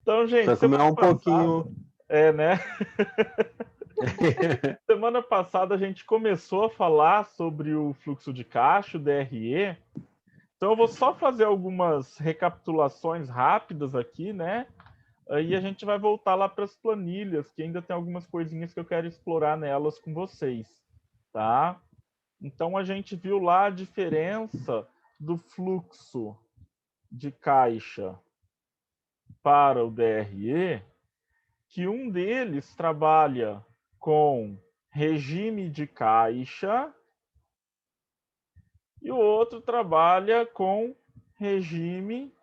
Então, gente, Para comer semana um passada, pouquinho. né? Semana passada a gente começou a falar sobre o fluxo de caixa, o DRE. Então eu vou só fazer algumas recapitulações rápidas aqui, né? Aí a gente vai voltar lá para as planilhas, que ainda tem algumas coisinhas que eu quero explorar nelas com vocês, tá? Então a gente viu lá a diferença do fluxo de caixa para o DRE, que um deles trabalha com regime de caixa e o outro trabalha com regime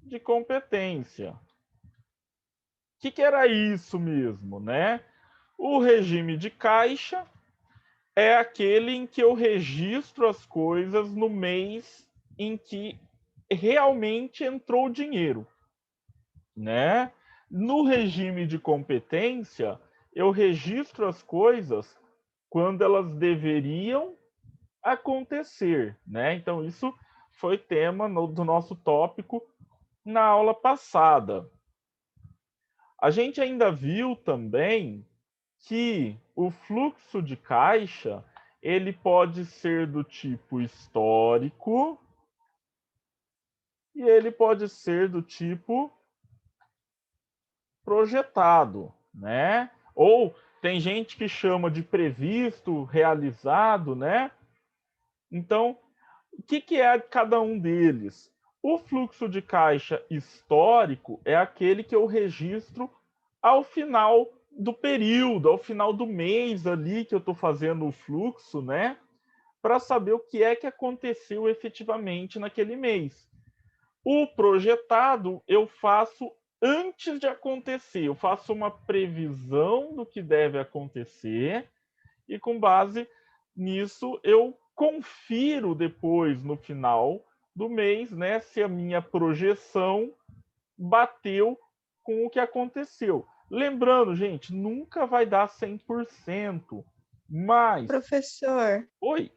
de competência. O que era isso mesmo, né? O regime de caixa é aquele em que eu registro as coisas no mês em que realmente entrou o dinheiro, né? No regime de competência, eu registro as coisas quando elas deveriam acontecer, né? Então isso foi tema do nosso tópico na aula passada. A gente ainda viu também que o fluxo de caixa ele pode ser do tipo histórico e ele pode ser do tipo projetado, né? Ou tem gente que chama de previsto, realizado, né? Então, o que é cada um deles? O fluxo de caixa histórico é aquele que eu registro ao final do período, ao final do mês ali que eu estou fazendo o fluxo, né? Para saber o que é que aconteceu efetivamente naquele mês. O projetado eu faço antes de acontecer, eu faço uma previsão do que deve acontecer e com base nisso eu confiro depois no final do mês, né, se a minha projeção bateu com o que aconteceu. Lembrando, gente, nunca vai dar 100%, mas Professor, oi,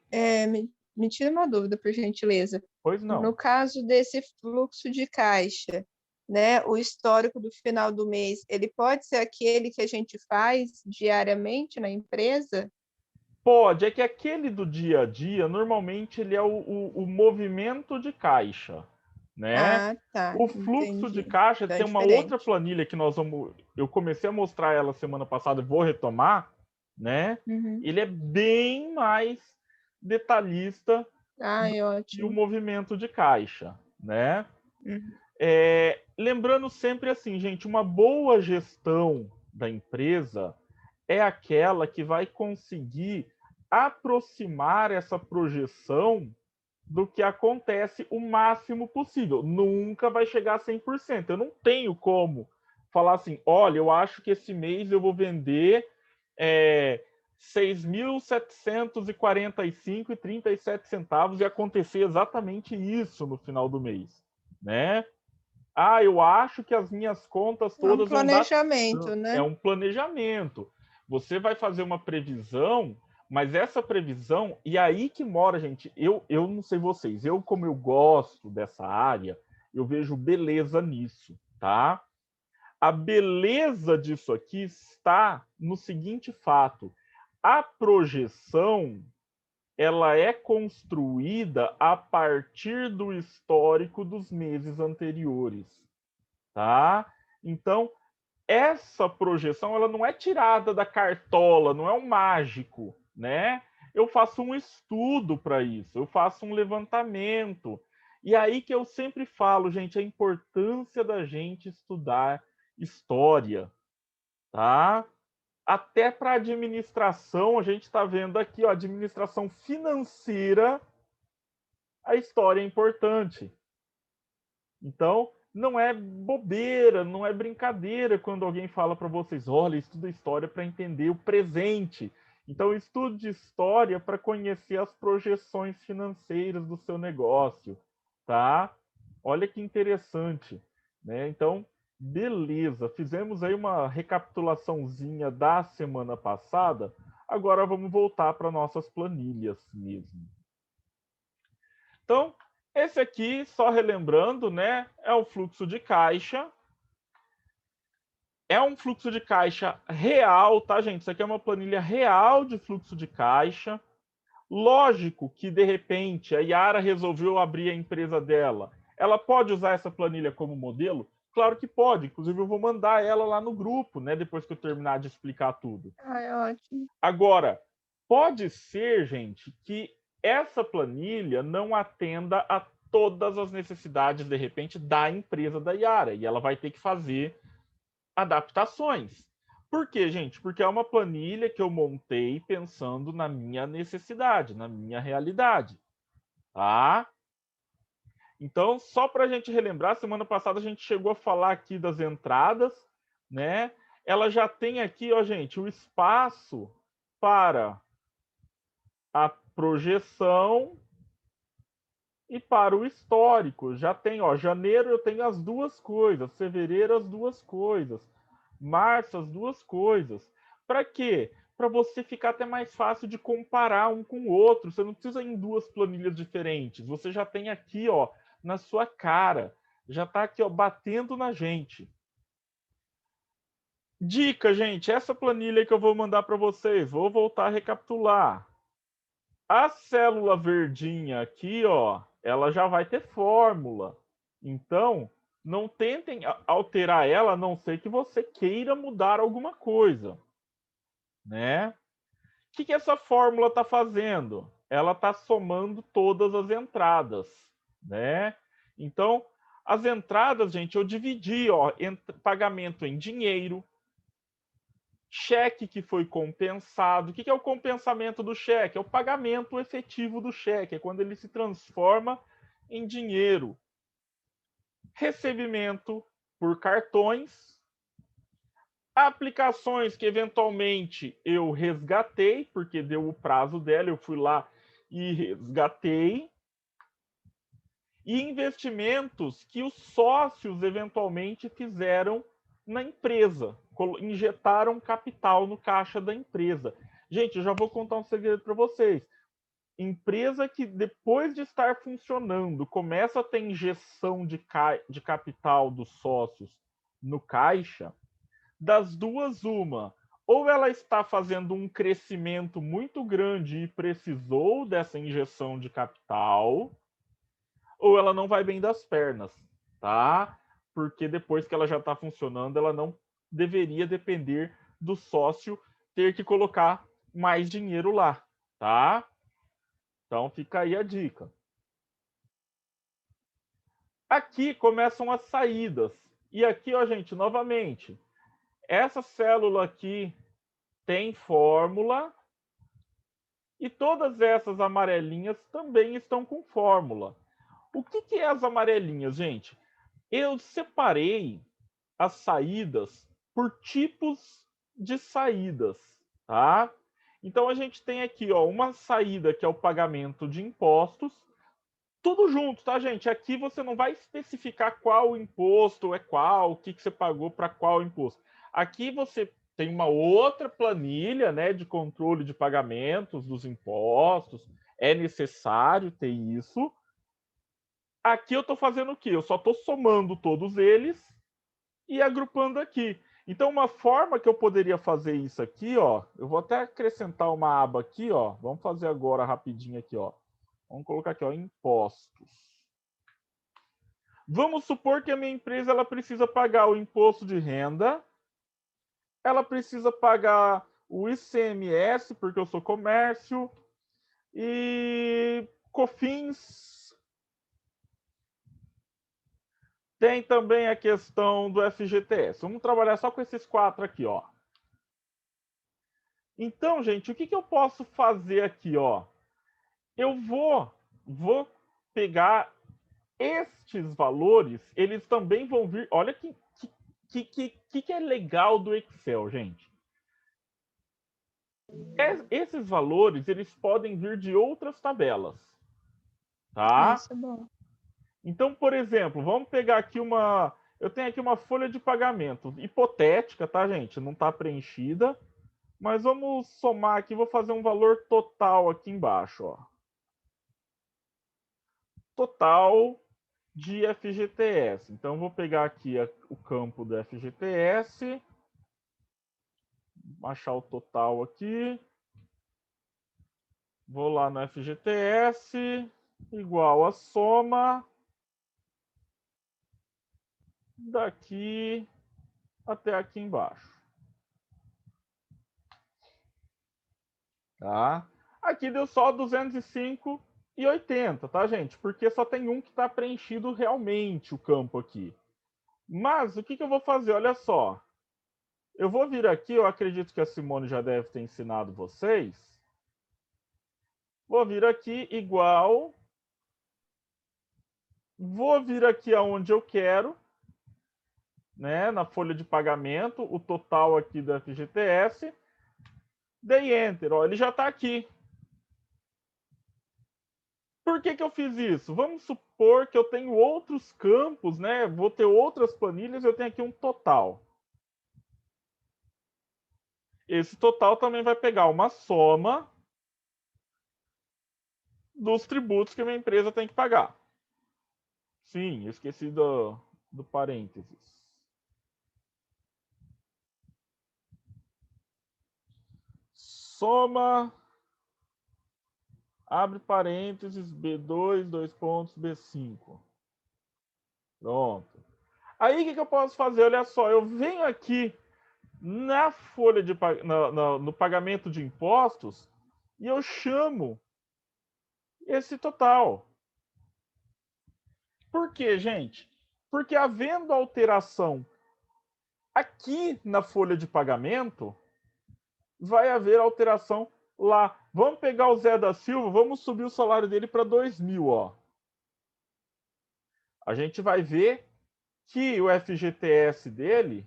me tira uma dúvida, por gentileza. pois No não. caso desse fluxo de caixa, né, o histórico do final do mês, ele pode ser aquele que a gente faz diariamente na empresa? Pode, é que aquele do dia a dia, normalmente ele é o movimento de caixa, né? Ah, tá, O fluxo de entendi. caixa Então é tem uma outra diferente. planilha que eu comecei a mostrar ela semana passada e vou retomar, né? Uhum. Ele é bem mais detalhista Ai, que o ótimo. movimento de caixa, né? Uhum. Lembrando sempre assim, gente, uma boa gestão da empresa é aquela que vai conseguir aproximar essa projeção do que acontece o máximo possível. Nunca vai chegar a 100%. Eu não tenho como falar assim, olha, eu acho que esse mês eu vou vender 6.745,37 centavos e acontecer exatamente isso no final do mês, né? Ah, eu acho que as minhas contas É um todas vão dar. planejamento, É né? um planejamento. Você vai fazer uma previsão, mas essa previsão, e aí que mora, gente, eu não sei vocês, como eu gosto dessa área, eu vejo beleza nisso, tá? A beleza disso aqui está no seguinte fato: a projeção ela é construída a partir do histórico dos meses anteriores, tá? Então, essa projeção ela não é tirada da cartola, não é um mágico, né? Eu faço um estudo para isso, eu faço um levantamento. E aí que eu sempre falo, gente, a importância da gente estudar história, tá? Até para administração, a gente está vendo aqui, ó, administração financeira, a história é importante. Então, não é bobeira, não é brincadeira quando alguém fala para vocês, olha, estuda história para entender o presente. Então, estude história para conhecer as projeções financeiras do seu negócio, tá? Olha que interessante, né? Então, beleza, fizemos aí uma recapitulaçãozinha da semana passada. Agora vamos voltar para nossas planilhas mesmo. Então, esse aqui, só relembrando, né, é o fluxo de caixa. É um fluxo de caixa real, tá, gente? Isso aqui é uma planilha real de fluxo de caixa. Lógico que, de repente, a Yara resolveu abrir a empresa dela. Ela pode usar essa planilha como modelo? Claro que pode. Inclusive, eu vou mandar ela lá no grupo, né? Depois que eu terminar de explicar tudo. Ah, é ótimo. Agora, pode ser, gente, que essa planilha não atenda a todas as necessidades, de repente, da empresa da Yara. E ela vai ter que fazer adaptações. Por quê, gente? Porque é uma planilha que eu montei pensando na minha necessidade, na minha realidade, tá? Então, só para a gente relembrar, semana passada a gente chegou a falar aqui das entradas, né? Ela já tem aqui, ó, gente, o espaço para a projeção e para o histórico. Já tem, ó, janeiro eu tenho as duas coisas, fevereiro as duas coisas, março as duas coisas. Para quê? Para você ficar até mais fácil de comparar um com o outro. Você não precisa ir em duas planilhas diferentes. Você já tem aqui, ó, na sua cara. Já está aqui, ó, batendo na gente. Dica, gente, essa planilha que eu vou mandar para vocês, vou voltar a recapitular. A célula verdinha aqui, ó, ela já vai ter fórmula. Então, não tentem alterar ela, a não ser que você queira mudar alguma coisa, né? O que essa fórmula está fazendo? Ela está somando todas as entradas, né? Então, as entradas, gente, eu dividi, ó, pagamento em dinheiro, cheque que foi compensado. O que é o compensamento do cheque? É o pagamento efetivo do cheque, é quando ele se transforma em dinheiro. Recebimento por cartões, aplicações que eventualmente eu resgatei, porque deu o prazo dela, eu fui lá e resgatei, e investimentos que os sócios eventualmente fizeram na empresa, injetaram capital no caixa da empresa. Gente, eu já vou contar um segredo para vocês. Empresa que depois de estar funcionando começa a ter injeção de capital dos sócios no caixa, das duas uma, ou ela está fazendo um crescimento muito grande e precisou dessa injeção de capital, ou ela não vai bem das pernas, tá? Porque depois que ela já está funcionando, ela não deveria depender do sócio ter que colocar mais dinheiro lá, tá? Então fica aí a dica. Aqui começam as saídas. E aqui, ó, gente, novamente, essa célula aqui tem fórmula e todas essas amarelinhas também estão com fórmula. O que é as amarelinhas, gente? Eu separei as saídas por tipos de saídas, tá? Então a gente tem aqui, ó, uma saída que é o pagamento de impostos, tudo junto, tá, gente? Aqui você não vai especificar qual imposto é qual, o que você pagou para qual imposto. Aqui você tem uma outra planilha, né, de controle de pagamentos dos impostos. É necessário ter isso. Aqui eu estou fazendo o quê? Eu só estou somando todos eles e agrupando aqui. Então, uma forma que eu poderia fazer isso aqui, ó, eu vou até acrescentar uma aba aqui, ó. Vamos fazer agora rapidinho aqui, ó. Vamos colocar aqui, ó, impostos. Vamos supor que a minha empresa ela precisa pagar o imposto de renda, ela precisa pagar o ICMS, porque eu sou comércio, e COFINS. Tem também a questão do FGTS. Vamos trabalhar só com esses quatro aqui, ó. Então, gente, o que eu posso fazer aqui, ó? Eu vou pegar estes valores, eles também vão vir. Olha que é legal do Excel, gente. Esses valores, eles podem vir de outras tabelas, tá? Isso é bom. Então, por exemplo, vamos pegar aqui uma. Eu tenho aqui uma folha de pagamento hipotética, tá, gente? Não está preenchida. Mas vamos somar aqui, vou fazer um valor total aqui embaixo, ó. Total de FGTS. Então, vou pegar aqui o campo do FGTS achar o total aqui. Vou lá no FGTS, igual a soma daqui até aqui embaixo. Tá? Aqui deu só 205,80, tá, gente? Porque só tem um que está preenchido realmente o campo aqui. Mas o que eu vou fazer? Olha só. Eu vou vir aqui, eu acredito que a Simone já deve ter ensinado vocês. Vou vir aqui igual. Vou vir aqui aonde eu quero, né? Na folha de pagamento, o total aqui do FGTS. Dei Enter, ó, ele já está aqui. Por que eu fiz isso? Vamos supor que eu tenho outros campos, né? Vou ter outras planilhas, eu tenho aqui um total. Esse total também vai pegar uma soma dos tributos que a minha empresa tem que pagar. Sim, esqueci do parênteses. Soma, abre parênteses, B2, dois pontos, B5. Pronto. Aí o que eu posso fazer? Olha só, eu venho aqui na folha de no pagamento de impostos e eu chamo esse total. Por quê, gente? Porque havendo alteração aqui na folha de pagamento, vai haver alteração lá. Vamos pegar o Zé da Silva, vamos subir o salário dele para 2.000, ó. A gente vai ver que o FGTS dele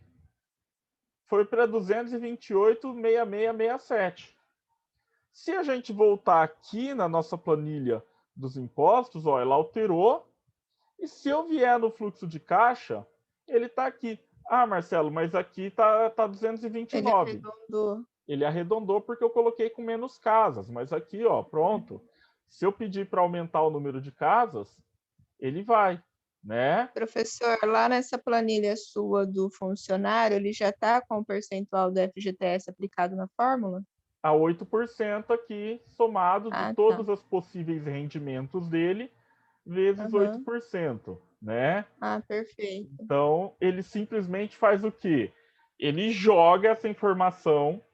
foi para 228,6667. Se a gente voltar aqui na nossa planilha dos impostos, ó, ela alterou. E se eu vier no fluxo de caixa, ele está aqui. Ah, Marcelo, mas aqui tá 229. Ele arredondou. Ele arredondou porque eu coloquei com menos casas. Mas aqui, ó, pronto. Se eu pedir para aumentar o número de casas, ele vai, né? Professor, lá nessa planilha sua do funcionário, ele já está com o percentual do FGTS aplicado na fórmula? A 8% aqui, somado de todos Tá. os possíveis rendimentos dele, vezes 8%, né? Perfeito. Então, ele simplesmente faz o quê? Ele joga essa informação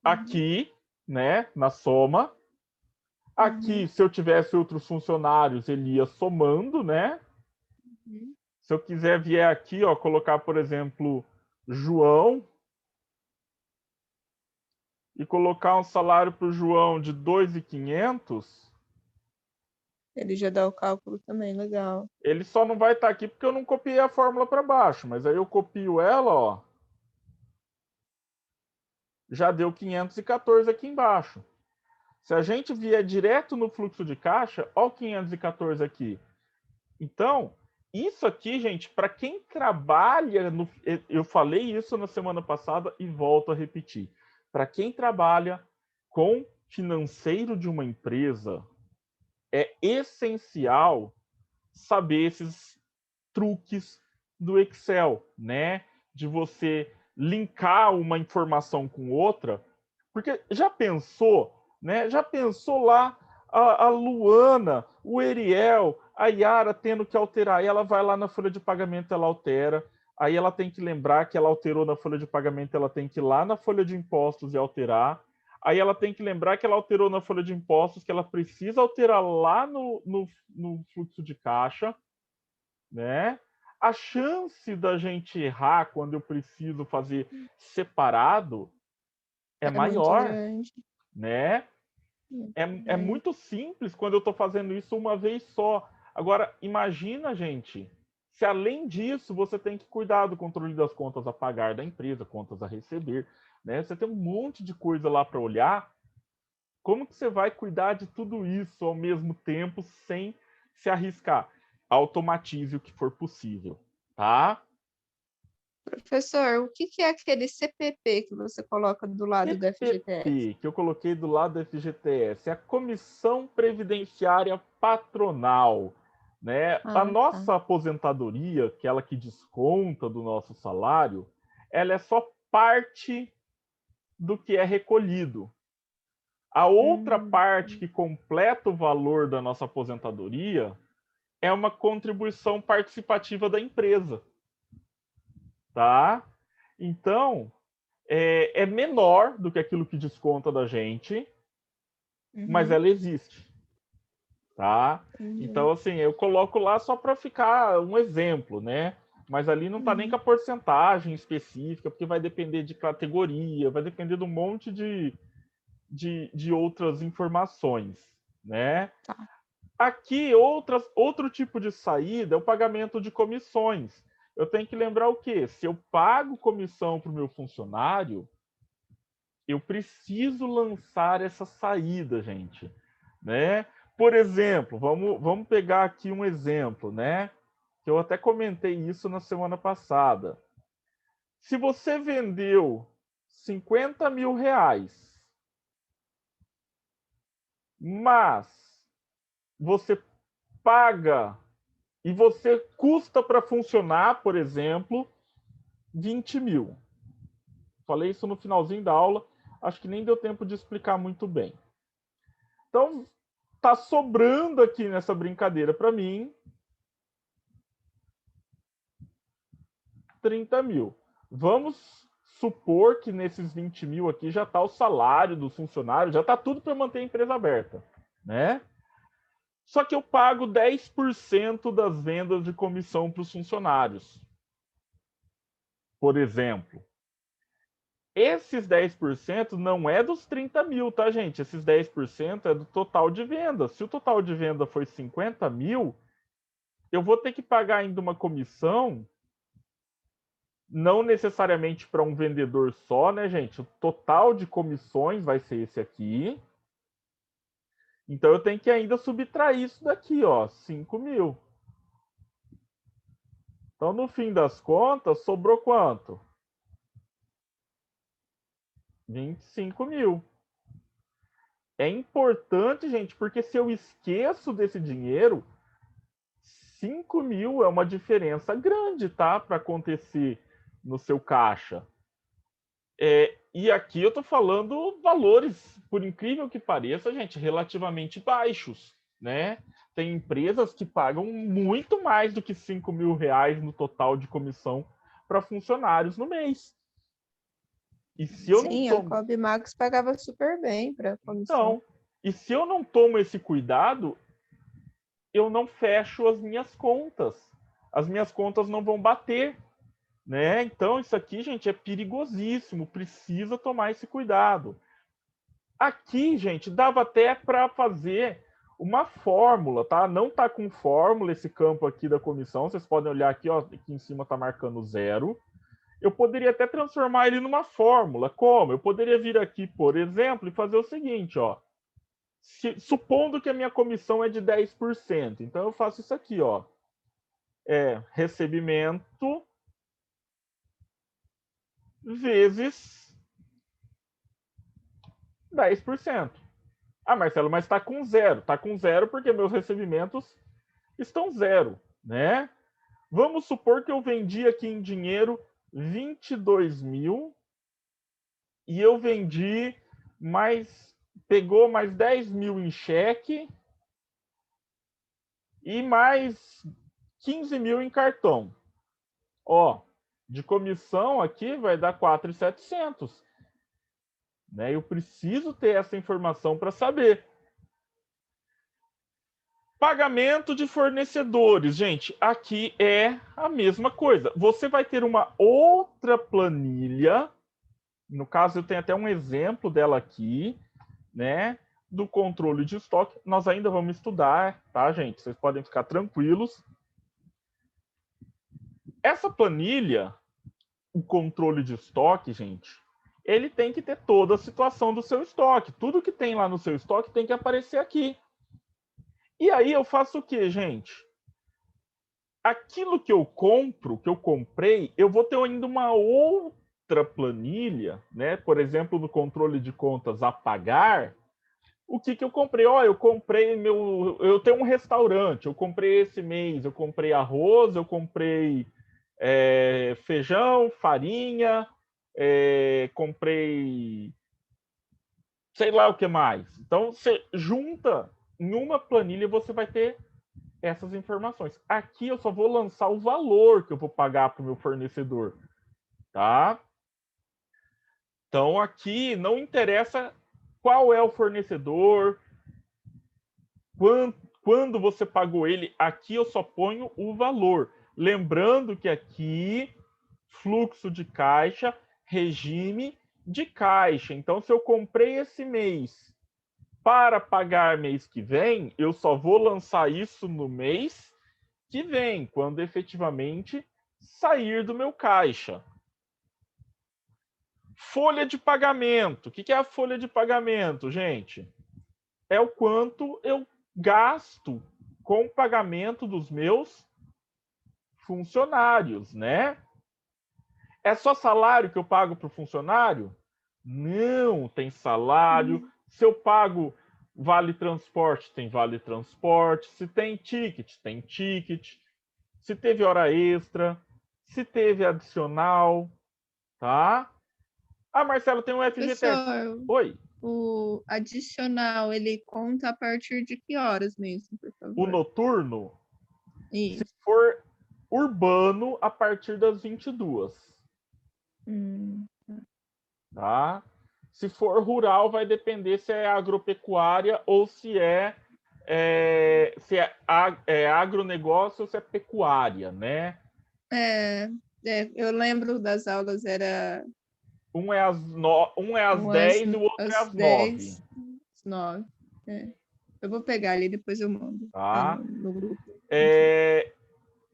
aqui, né, na soma. Aqui, se eu tivesse outros funcionários, ele ia somando, né? Se eu quiser vier aqui, ó, colocar, por exemplo, João e colocar um salário para o João de 2.500, ele já dá o cálculo também, legal. ele só não vai estar aqui porque eu não copiei a fórmula para baixo, mas aí eu copio ela, ó, já deu 514 aqui embaixo. Se a gente vier direto no fluxo de caixa, ó o 514 aqui. Então, isso aqui, gente, para quem trabalha, eu falei isso na semana passada e volto a repetir. Para quem trabalha com financeiro de uma empresa, é essencial saber esses truques do Excel, né? De você linkar uma informação com outra. Porque já pensou, né? Já pensou lá a Luana, o Eriel, a Yara tendo que alterar? E ela vai lá na folha de pagamento, ela altera. Aí ela tem que lembrar que ela alterou na folha de pagamento, ela tem que ir lá na folha de impostos e alterar. Aí ela tem que lembrar que ela alterou na folha de impostos, que ela precisa alterar lá no fluxo de caixa, né? A chance da gente errar quando eu preciso fazer separado é maior, muito grande. né? É muito simples quando eu estou fazendo isso uma vez só. Agora, imagina, gente, se além disso você tem que cuidar do controle das contas a pagar da empresa, contas a receber, né? Você tem um monte de coisa lá para olhar. Como que você vai cuidar de tudo isso ao mesmo tempo sem se arriscar? Automatize o que for possível, tá? Professor, o que é aquele CPP que você coloca do lado do FGTS? CPP, que eu coloquei do lado do FGTS, é a Comissão Previdenciária Patronal. Né? A nossa aposentadoria, aquela que desconta do nosso salário, ela é só parte do que é recolhido. A outra parte que completa o valor da nossa aposentadoria é uma contribuição participativa da empresa, tá? Então, é menor do que aquilo que desconta da gente, mas ela existe, tá? Então, assim, eu coloco lá só para ficar um exemplo, né? Mas ali não está nem com a porcentagem específica, porque vai depender de categoria, vai depender de um monte de outras informações, né? Tá. Aqui, outro tipo de saída é o pagamento de comissões. Eu tenho que lembrar o quê? Se eu pago comissão para o meu funcionário, eu preciso lançar essa saída, gente, né? Por exemplo, vamos pegar aqui um exemplo, né? Que eu até comentei isso na semana passada. Se você vendeu 50 mil reais, mas você paga e você custa para funcionar, por exemplo, 20 mil. Falei isso no finalzinho da aula, acho que nem deu tempo de explicar muito bem. Então, tá sobrando aqui nessa brincadeira para mim 30 mil. Vamos supor que nesses 20 mil aqui já está o salário dos funcionários, já está tudo para manter a empresa aberta, né? Só que eu pago 10% das vendas de comissão para os funcionários. Por exemplo. Esses 10% não é dos 30 mil, tá, gente? Esses 10% é do total de venda. Se o total de venda foi 50 mil, eu vou ter que pagar ainda uma comissão, não necessariamente para um vendedor só, né, gente? O total de comissões vai ser esse aqui. Então, eu tenho que ainda subtrair isso daqui, ó, 5 mil. Então, no fim das contas, sobrou quanto? 25 mil. É importante, gente, porque se eu esqueço desse dinheiro, 5 mil é uma diferença grande, tá? Para acontecer no seu caixa. E aqui eu tô falando valores, por incrível que pareça, gente, relativamente baixos, né? Tem empresas que pagam muito mais do que 5 mil reais no total de comissão para funcionários no mês. E se eu não Sim, tomo... a Cobb Max pagava super bem para comissão. Então, e se eu não tomo esse cuidado, eu não fecho as minhas contas. As minhas contas não vão bater, né? Então, isso aqui, gente, é perigosíssimo. Precisa tomar esse cuidado. Aqui, gente, dava até para fazer uma fórmula, tá? Não tá com fórmula esse campo aqui da comissão. Vocês podem olhar aqui, ó, aqui em cima tá marcando 0. Eu poderia até transformar ele numa fórmula. Como? Eu poderia vir aqui, por exemplo, e fazer o seguinte, ó. Supondo que a minha comissão é de 10%. Então, eu faço isso aqui, ó. Recebimento vezes 10%. Ah, Marcelo, mas está com 0. Está com 0 porque meus recebimentos estão 0, né? Vamos supor que eu vendi aqui em dinheiro 22 mil e eu vendi pegou mais 10 mil em cheque e mais 15 mil em cartão. Ó, de comissão aqui vai dar 4.700. Né? Eu preciso ter essa informação para saber. Pagamento de fornecedores. Gente, aqui é a mesma coisa. Você vai ter uma outra planilha. No caso, eu tenho até um exemplo dela aqui, né? Do controle de estoque. Nós ainda vamos estudar, tá, gente? Vocês podem ficar tranquilos. Essa planilha, o controle de estoque, gente, ele tem que ter toda a situação do seu estoque. Tudo que tem lá no seu estoque tem que aparecer aqui. E aí eu faço o quê, gente? Aquilo que eu compro, que eu comprei, eu vou ter ainda uma outra planilha, né? Por exemplo, no controle de contas a pagar, o que eu comprei? Ó, eu comprei eu tenho um restaurante, eu comprei esse mês, eu comprei arroz, eu comprei feijão, farinha, comprei sei lá o que mais. Então, você junta em uma planilha e você vai ter essas informações. Aqui eu só vou lançar o valor que eu vou pagar para o meu fornecedor, tá? Então, aqui não interessa qual é o fornecedor, quando você pagou ele, aqui eu só ponho o valor. Lembrando que aqui, fluxo de caixa, regime de caixa. Então, se eu comprei esse mês para pagar mês que vem, eu só vou lançar isso no mês que vem, quando efetivamente sair do meu caixa. Folha de pagamento. O que é a folha de pagamento, gente? É o quanto eu gasto com o pagamento dos meus funcionários, né? É só salário que eu pago para o funcionário? Não, tem salário. Se eu pago vale transporte, tem vale transporte. Se tem ticket, tem ticket. Se teve hora extra, se teve adicional, tá? Ah, Marcelo, tem um FGTS. Professor, Oi. o adicional, ele conta a partir de que horas mesmo, por O favor? noturno, se Isso. for urbano, a partir das 22, Hum. tá? Se for rural, vai depender se é agropecuária ou se é agronegócio ou se é pecuária, né? Eu lembro das aulas, era Um é às umas 10 e o outro é às às 9, 10, às 9. É. Eu vou pegar ali, depois eu mando lá tá? no grupo. É,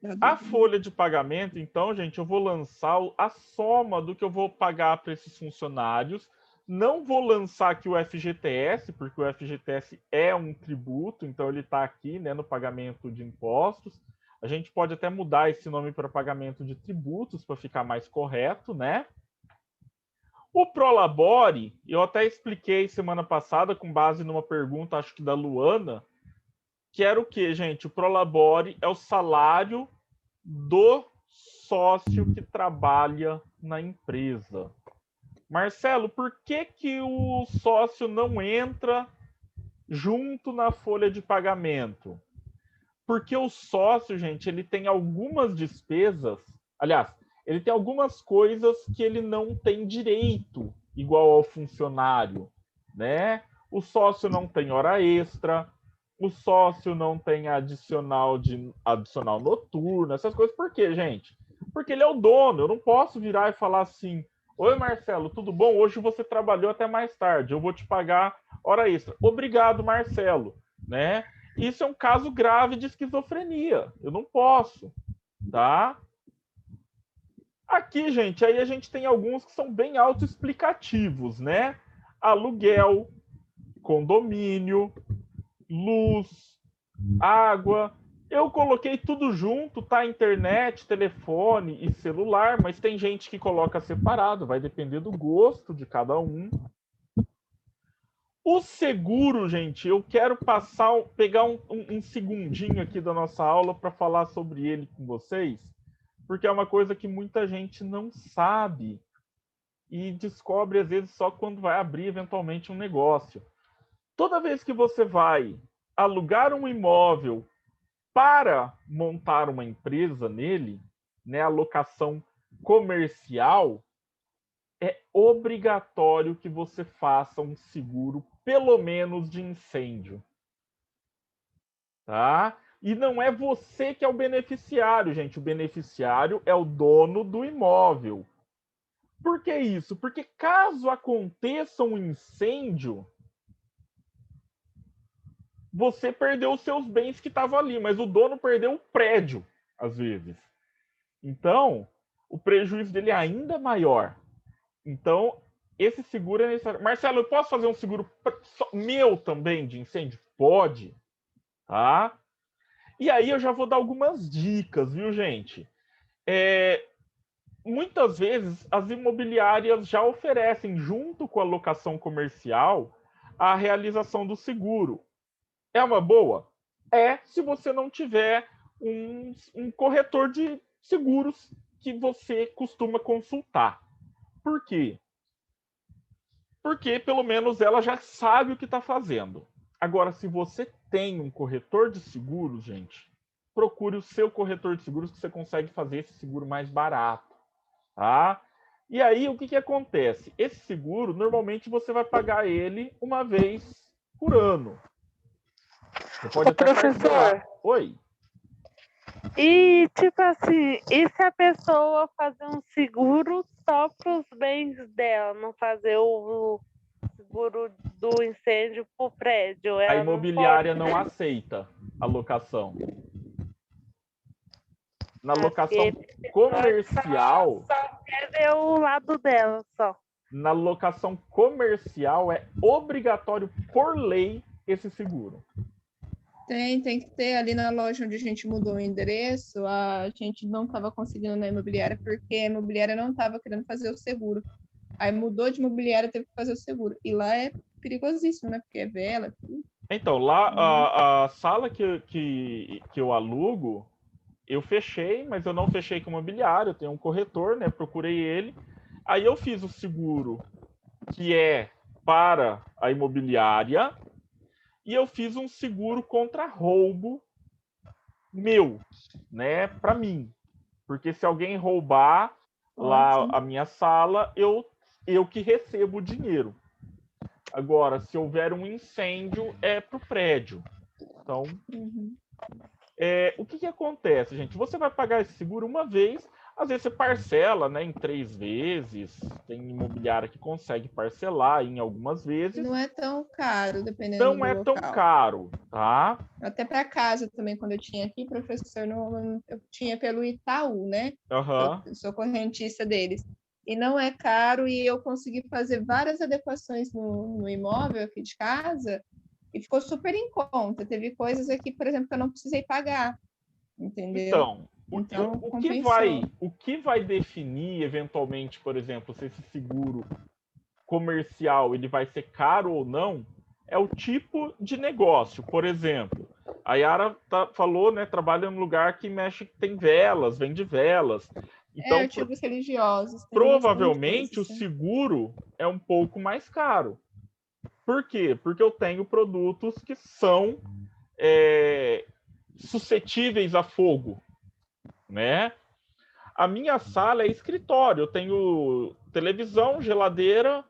Da a dúvida. folha de pagamento, então, gente, eu vou lançar a soma do que eu vou pagar para esses funcionários. Não vou lançar aqui o FGTS, porque o FGTS é um tributo, então ele está aqui, né, no pagamento de impostos. A gente pode até mudar esse nome para pagamento de tributos para ficar mais correto, né? O Prolabore, eu até expliquei semana passada com base numa pergunta, acho que da Luana, que era o que, gente? O Prolabore é o salário do sócio que trabalha na empresa. Marcelo, por que, que o sócio não entra junto na folha de pagamento? Porque o sócio, gente, ele tem algumas despesas, aliás, ele tem algumas coisas que ele não tem direito, igual ao funcionário, né? O sócio não tem hora extra, o sócio não tem adicional noturno, essas coisas. Por quê, gente? Porque ele é o dono. Eu não posso virar e falar assim: oi, Marcelo, tudo bom? Hoje você trabalhou até mais tarde. Eu vou te pagar hora extra. Obrigado, Marcelo, né? Isso é um caso grave de esquizofrenia. Eu não posso, tá? Aqui, gente, aí a gente tem alguns que são bem autoexplicativos, né? Aluguel, condomínio, luz, água. Eu coloquei tudo junto, tá? Internet, telefone e celular, mas tem gente que coloca separado, vai depender do gosto de cada um. O seguro, gente, eu quero pegar um segundinho aqui da nossa aula para falar sobre ele com vocês, porque é uma coisa que muita gente não sabe e descobre às vezes só quando vai abrir eventualmente um negócio. Toda vez que você vai alugar um imóvel para montar uma empresa nele, né, a locação comercial, é obrigatório que você faça um seguro, pelo menos de incêndio. Tá? E não é você que é o beneficiário, gente. O beneficiário é o dono do imóvel. Por que isso? Porque caso aconteça um incêndio, você perdeu os seus bens que estavam ali, mas o dono perdeu o prédio, às vezes. Então, o prejuízo dele é ainda maior. Então, esse seguro é necessário. Marcelo, eu posso fazer um seguro meu também de incêndio? Pode, tá? E aí eu já vou dar algumas dicas, viu, gente? Muitas vezes as imobiliárias já oferecem, junto com a locação comercial, a realização do seguro. É uma boa? É, se você não tiver um corretor de seguros que você costuma consultar. Por quê? Porque pelo menos ela já sabe o que está fazendo. Agora, se você tem um corretor de seguros, gente, procure o seu corretor de seguros que você consegue fazer esse seguro mais barato, tá? E aí, o que acontece? Esse seguro, normalmente, você vai pagar ele uma vez por ano. Você pode Ô, até parcelar. professor, Oi. e tipo assim, e se a pessoa fazer um seguro só para os bens dela, não fazer o seguro do incêndio pro prédio, A ela não imobiliária pode, não né? aceita a locação. Na Porque locação pode comercial, só quer ver o lado dela só. na locação comercial é obrigatório por lei esse seguro. Tem que ter ali na loja onde a gente mudou o endereço, a gente não estava conseguindo na imobiliária porque a imobiliária não estava querendo fazer o seguro. Aí mudou de imobiliária, teve que fazer o seguro. E lá é perigosíssimo, né? Porque é vela. Então, lá a sala que eu alugo, eu fechei, mas eu não fechei com o imobiliário, eu tenho um corretor, né? Procurei ele. Aí eu fiz o seguro que é para a imobiliária e eu fiz um seguro contra roubo meu, né, para mim. Porque se alguém roubar lá Ótimo. a minha sala, eu que recebo o dinheiro. Agora, se houver um incêndio, é pro prédio. Então, o que acontece, gente? Você vai pagar esse seguro uma vez, às vezes você parcela, né, em 3 vezes. Tem imobiliária que consegue parcelar em algumas E vezes. não é tão caro, dependendo Não do é tão local. caro, tá? Até para casa também, quando eu tinha aqui, professor, eu tinha pelo Itaú, né? Aham. Eu sou correntista deles. E não é caro, e eu consegui fazer várias adequações no imóvel aqui de casa, e ficou super em conta. Teve coisas aqui, por exemplo, que eu não precisei pagar, entendeu? Então, Então, o compensou. que vai definir, eventualmente, por exemplo, se esse seguro comercial ele vai ser caro ou não, é o tipo de negócio. Por exemplo, a Yara falou, né, trabalha em um lugar que mexe, tem velas, vende velas. Então, Artigos religiosos, tem bastante coisa, provavelmente o assim. seguro é um pouco mais caro. Por quê? Porque eu tenho produtos que são suscetíveis a fogo, né? A minha sala é escritório. Eu tenho televisão, geladeira,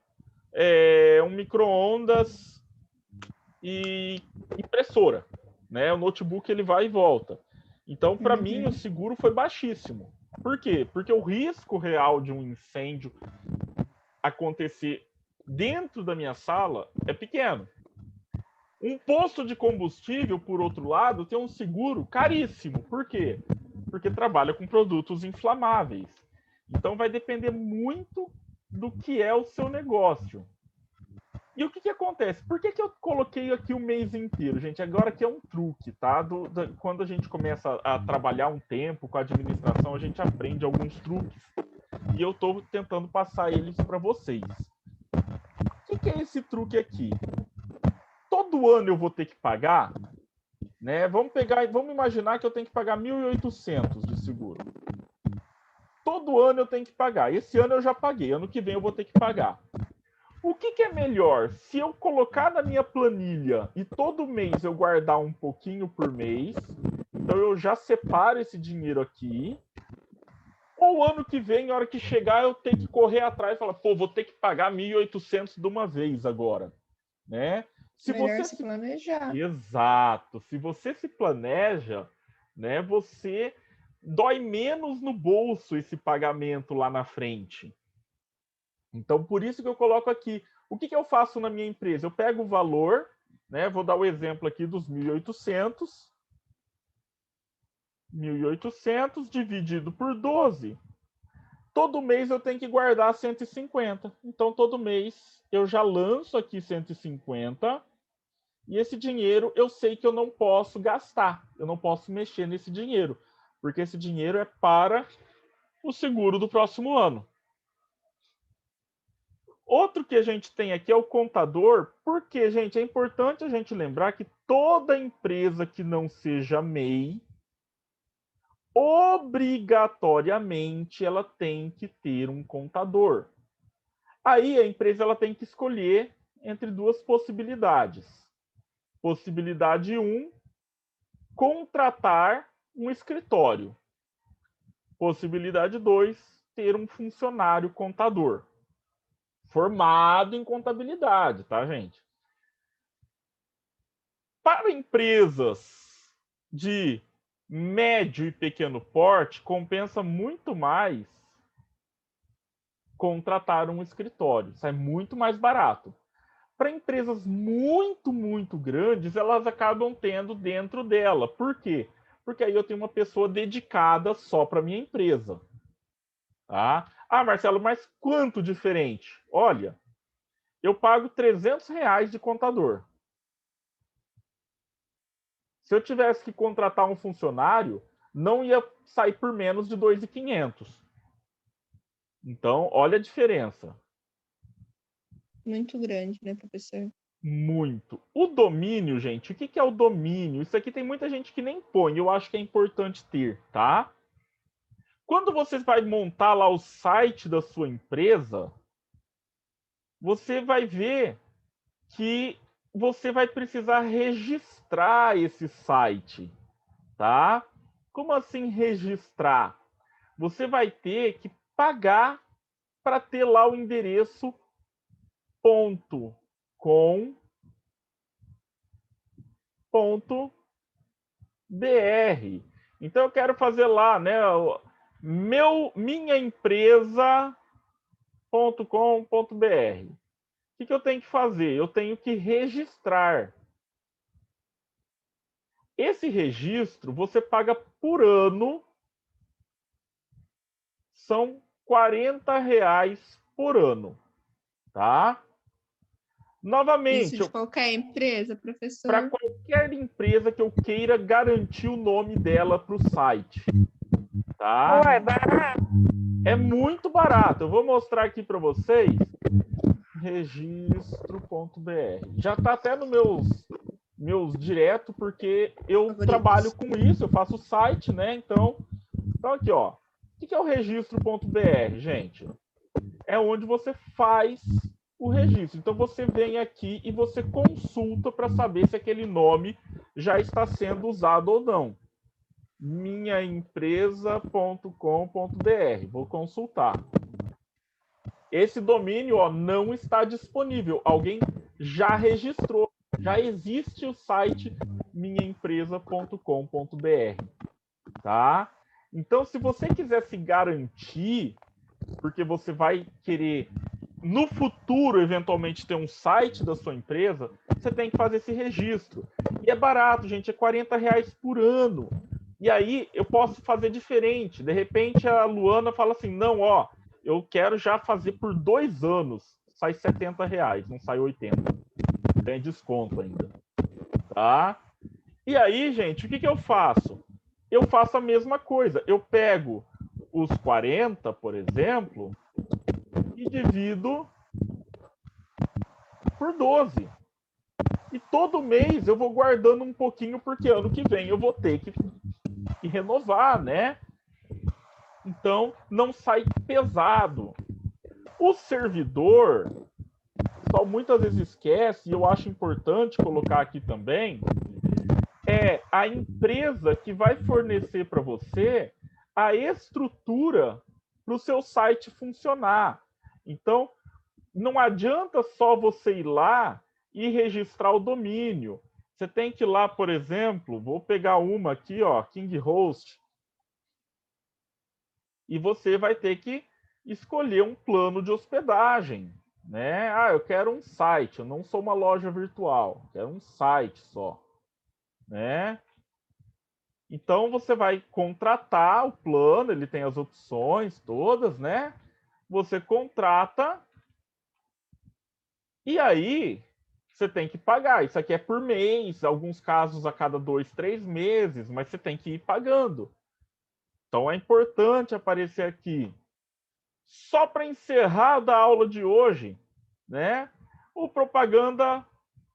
um micro-ondas e impressora, né? O notebook ele vai e volta. Então, para mim, o seguro foi baixíssimo. Por quê? Porque o risco real de um incêndio acontecer dentro da minha sala é pequeno. Um posto de combustível, por outro lado, tem um seguro caríssimo. Por quê? Porque trabalha com produtos inflamáveis. Então vai depender muito do que é o seu negócio. E o que acontece? Por que eu coloquei aqui o mês inteiro, gente? Agora que é um truque, tá? Quando a gente começa a trabalhar um tempo com a administração, a gente aprende alguns truques. E eu estou tentando passar eles para vocês. O que é esse truque aqui? Todo ano eu vou ter que pagar, né? Vamos imaginar que eu tenho que pagar 1.800 de seguro. Todo ano eu tenho que pagar. Esse ano eu já paguei, ano que vem eu vou ter que pagar. O que é melhor? Se eu colocar na minha planilha e todo mês eu guardar um pouquinho por mês, então eu já separo esse dinheiro aqui, ou ano que vem, na hora que chegar, eu tenho que correr atrás e falar, pô, vou ter que pagar 1.800 de uma vez agora, né? Se Melhor você se planejar. Exato. Se você se planeja, né, você dói menos no bolso esse pagamento lá na frente. Então, por isso que eu coloco aqui. O que eu faço na minha empresa? Eu pego o valor, né, vou dar o exemplo aqui dos 1.800. 1.800 dividido por 12. Todo mês eu tenho que guardar 150. Então, todo mês eu já lanço aqui 150. E esse dinheiro eu sei que eu não posso gastar, eu não posso mexer nesse dinheiro, porque esse dinheiro é para o seguro do próximo ano. Outro que a gente tem aqui é o contador, porque, gente, é importante a gente lembrar que toda empresa que não seja MEI, obrigatoriamente ela tem que ter um contador. Aí a empresa ela tem que escolher entre duas possibilidades. Possibilidade 1, contratar um escritório. Possibilidade 2, ter um funcionário contador. Formado em contabilidade, tá, gente? Para empresas de médio e pequeno porte, compensa muito mais contratar um escritório. Sai muito mais barato. Para empresas muito, muito grandes, elas acabam tendo dentro dela. Por quê? Porque aí eu tenho uma pessoa dedicada só para minha empresa. Tá? Ah, Marcelo, mas quanto diferente? Olha, eu pago R$ 300 de contador. Se eu tivesse que contratar um funcionário, não ia sair por menos de 2.500. Então, olha a diferença. Muito grande, né, professor? Muito. O domínio, gente, o que é o domínio? Isso aqui tem muita gente que nem põe, eu acho que é importante ter, tá? Quando você vai montar lá o site da sua empresa, você vai ver que você vai precisar registrar esse site, tá? Como assim registrar? Você vai ter que pagar para ter lá o endereço .com.br. Então eu quero fazer lá, né, minhaempresa.com.br. O que eu tenho que fazer? Eu tenho que registrar. Esse registro você paga por ano, são R$ 40 por ano, tá? Novamente, Isso de qualquer empresa, para professor? qualquer empresa que eu queira garantir o nome dela para o site, tá? Ué, barato. É muito barato. Eu vou mostrar aqui para vocês. Registro.br. Já está até nos meus direto, porque eu trabalho Favoritos. com isso, eu faço site, né? Então aqui, ó. O que é o registro.br, gente? É onde você faz o registro. Então você vem aqui e você consulta para saber se aquele nome já está sendo usado ou não. minhaempresa.com.br. Vou consultar. Esse domínio, ó, não está disponível. Alguém já registrou. Já existe o site minhaempresa.com.br, tá? Então, se você quiser se garantir, porque você vai querer no futuro eventualmente ter um site da sua empresa, você tem que fazer esse registro. E é barato, gente, é R$ 40 por ano. E aí eu posso fazer diferente. De repente a Luana fala assim: não, ó, eu quero já fazer por 2 anos. Sai R$ 70, não sai 80. Tem desconto ainda. Tá? E aí, gente, o que eu faço? Eu faço a mesma coisa. Eu pego os 40, por exemplo, e divido por 12. E todo mês eu vou guardando um pouquinho, porque ano que vem eu vou ter que renovar, né? Então, não sai pesado. O servidor, o pessoal muitas vezes esquece, e eu acho importante colocar aqui também, é a empresa que vai fornecer para você a estrutura para o seu site funcionar. Então, não adianta só você ir lá e registrar o domínio. Você tem que ir lá, por exemplo, vou pegar uma aqui, ó, KingHost, e você vai ter que escolher um plano de hospedagem, né? Ah, eu quero um site, eu não sou uma loja virtual, quero um site só, né? Então você vai contratar o plano, ele tem as opções todas, né? Você contrata e aí você tem que pagar. Isso aqui é por mês, alguns casos a cada 2, 3 meses, mas você tem que ir pagando. Então é importante aparecer aqui. Só para encerrar da aula de hoje, né? O propaganda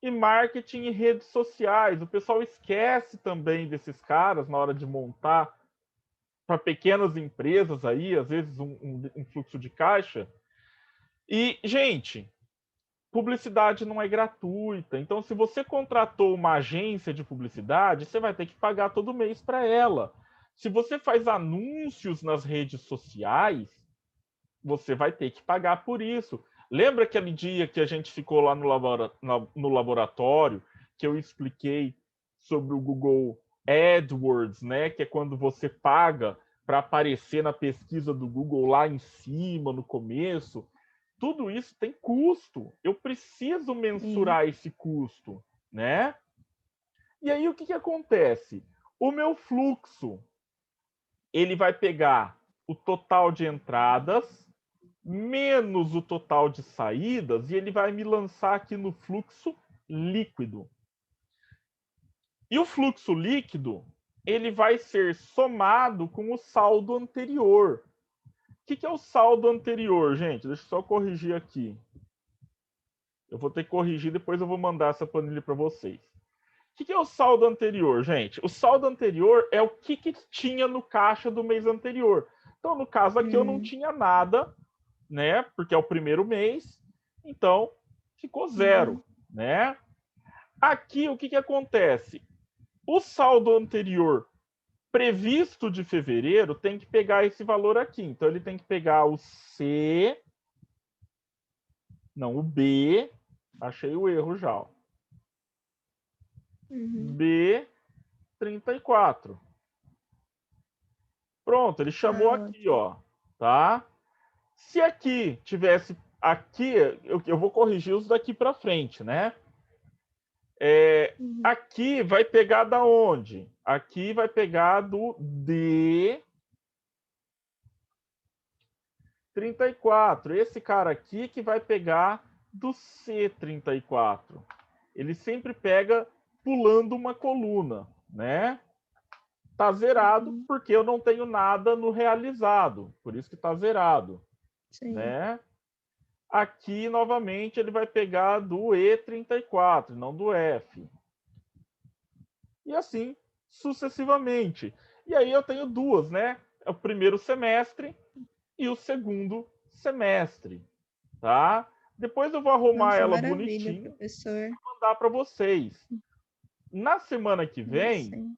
e marketing em redes sociais. O pessoal esquece também desses caras na hora de montar para pequenas empresas aí, às vezes um fluxo de caixa. E, gente, publicidade não é gratuita. Então, se você contratou uma agência de publicidade, você vai ter que pagar todo mês para ela. Se você faz anúncios nas redes sociais, você vai ter que pagar por isso. Lembra aquele dia que a gente ficou lá no laboratório, que eu expliquei sobre o Google AdWords, né? Que é quando você paga para aparecer na pesquisa do Google lá em cima, no começo. Tudo isso tem custo. Eu preciso mensurar esse custo, né? E aí o que acontece? O meu fluxo, ele vai pegar o total de entradas menos o total de saídas e ele vai me lançar aqui no fluxo líquido. E o fluxo líquido, ele vai ser somado com o saldo anterior. O que é o saldo anterior, gente? Deixa eu só corrigir aqui. Eu vou ter que corrigir, depois eu vou mandar essa planilha para vocês. O que é o saldo anterior, gente? O saldo anterior é o que tinha no caixa do mês anterior. Então, no caso aqui, eu não tinha nada, né? Porque é o primeiro mês. Então, ficou zero, né? Aqui, o que acontece? O saldo anterior previsto de fevereiro tem que pegar esse valor aqui. Então, ele tem que pegar o C... Não, o B... Achei o erro já, ó. B34. Pronto, ele chamou aqui, ó, tá? Se aqui tivesse aqui, eu vou corrigir os daqui para frente, né? Aqui vai pegar da onde? Aqui vai pegar do D34. Esse cara aqui que vai pegar do C34. Ele sempre pega pulando uma coluna, né? Tá zerado porque eu não tenho nada no realizado, por isso que tá zerado, né? Aqui, novamente, ele vai pegar do E34, não do F. E assim, sucessivamente. E aí eu tenho duas, né? É o primeiro semestre e o segundo semestre, tá? Depois eu vou arrumar ela bonitinho e mandar para vocês. Na semana que vem,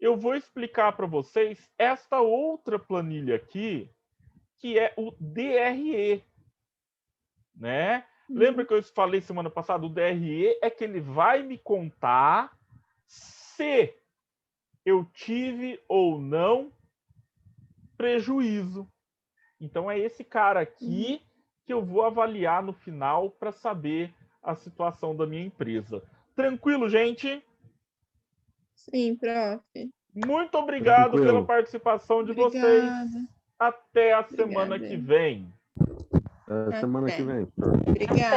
eu vou explicar para vocês esta outra planilha aqui, que é o DRE, né? Lembra que eu falei semana passada? O DRE é que ele vai me contar se eu tive ou não prejuízo. Então é esse cara aqui que eu vou avaliar no final para saber a situação da minha empresa. Tranquilo, gente? Sim, prof. Muito obrigado pela participação de vocês. Até a semana que vem. Semana que vem. Obrigada.